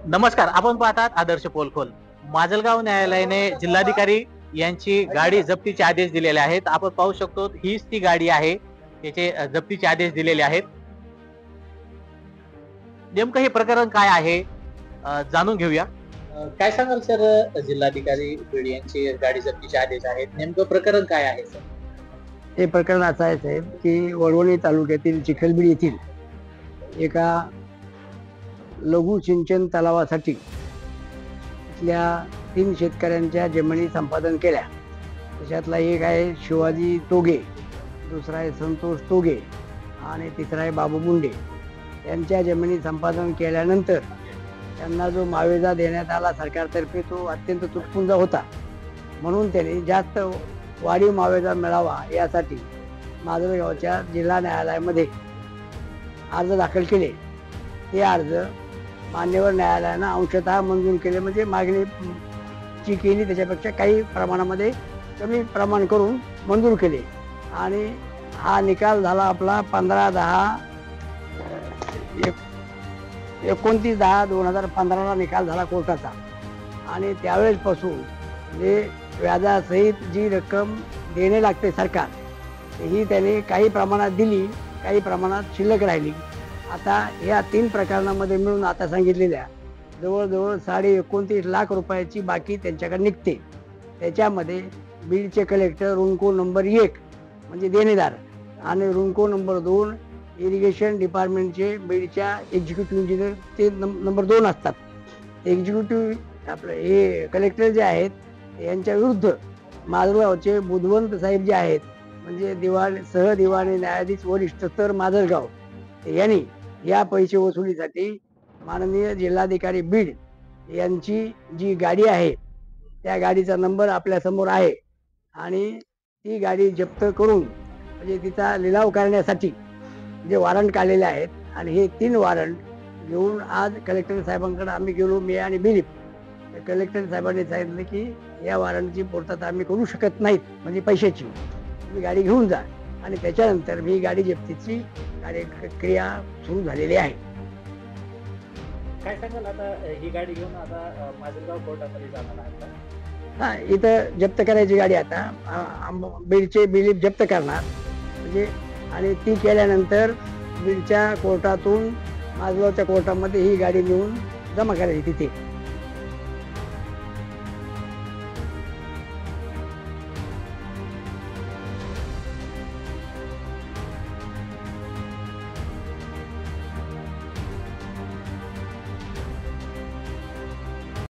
नमस्कार, आपण पाहतात आदर्श पोलखोल. माजलगाव न्यायालयाने जिल्हाधिकारी यांची गाडी जप्तीचे आदेश दिलेले आहेत. आपण पाहू शकतो हीच ती गाडी आहे, त्याचे जप्तीचे आदेश दिलेले आहेत. नेमकं हे प्रकरण काय आहे जाणून घेऊया. काय सांगाल सर, जिल्हाधिकारी बीड यांची गाडी जप्तीचे आदेश आहेत, नेमकं प्रकरण काय आहे सर? हे प्रकरण असं आहे साहेब की वडवणी तालुक्यातील चिखलबीड येथील एका लघु सिंचन तलावासाठी इथल्या 3 शेतकऱ्यांच्या जमिनी संपादन केल्या. त्याच्यातला एक आहे शिवाजी तोगे, दुसरा आहे संतोष तोगे आणि तिसरा आहे बाबू मुंडे. यांच्या जमिनी संपादन केल्यानंतर त्यांना जो मावेजा देण्यात आला सरकारतर्फे तो अत्यंत तुटपुंजा होता. म्हणून त्यांनी जास्त वाढीव मावेजा मिळावा यासाठी माजलगावच्या जिल्हा न्यायालयामध्ये अर्ज दाखल केले. ते अर्ज मान्यवर न्यायालयानं अंशतः मंजूर केले, म्हणजे मागणी जी केली त्याच्यापेक्षा काही प्रमाणामध्ये कमी प्रमाण करून मंजूर केले. आणि हा निकाल झाला आपला 29/10/2015 निकाल झाला कोर्टाचा. आणि त्यावेळेसपासून जे व्याजासहित जी रक्कम देणे लागते सरकार, ही त्याने काही प्रमाणात दिली, काही प्रमाणात शिल्लक राहिली. आता या 3 प्रकरणामध्ये मिळून आता सांगितलेल्या जवळजवळ 29.5 लाख रुपयाची बाकी त्यांच्याकडे निघते. त्याच्यामध्ये बीडचे कलेक्टर रुंको नंबर 1 म्हणजे देणेदार आणि रुंको नंबर 2 इरिगेशन डिपार्टमेंटचे बीडच्या एक्झिक्युटिव्ह इंजिनियर ते नंबर 2 असतात. एक्झिक्युटिव्ह आपलं हे कलेक्टर जे आहेत यांच्या विरुद्ध माजलगावचे बुधवंत साहेब जे आहेत, म्हणजे सहदिवाणी न्यायाधीश वरिष्ठ स्तर माजलगाव, यांनी या पैसे वसुलीसाठी माननीय जिल्हाधिकारी बीड यांची जी गाडी आहे त्या गाडीचा नंबर आपल्या समोर आहे आणि ती गाडी जप्त करून म्हणजे तिचा लिलाव करण्यासाठी जे वॉरंट काढलेले आहेत. आणि हे 3 वॉरंट घेऊन आज कलेक्टर साहेबांकडे आम्ही गेलो, मी आणि दिलीप. कलेक्टर साहेबांनी सांगितलं की या वॉरंटची पूर्तता आम्ही करू शकत नाहीत, म्हणजे पैशाची तुम्ही गाडी घेऊन जा. आणि त्याच्यानंतर ही गाडी जप्तीची क्रिया सुरू झालेली आहे. काय सांगाल, आता ही गाडी घेऊन आता माजलगाव कोर्टामध्ये जाणार आहे का? हा, इथं जप्त करायची गाडी आता बीडचे बिलीप जप्त करणार म्हणजे, आणि ती केल्यानंतर बीडच्या कोर्टातून माजलगावच्या कोर्टामध्ये ही गाडी नेऊन जमा करायची तिथे.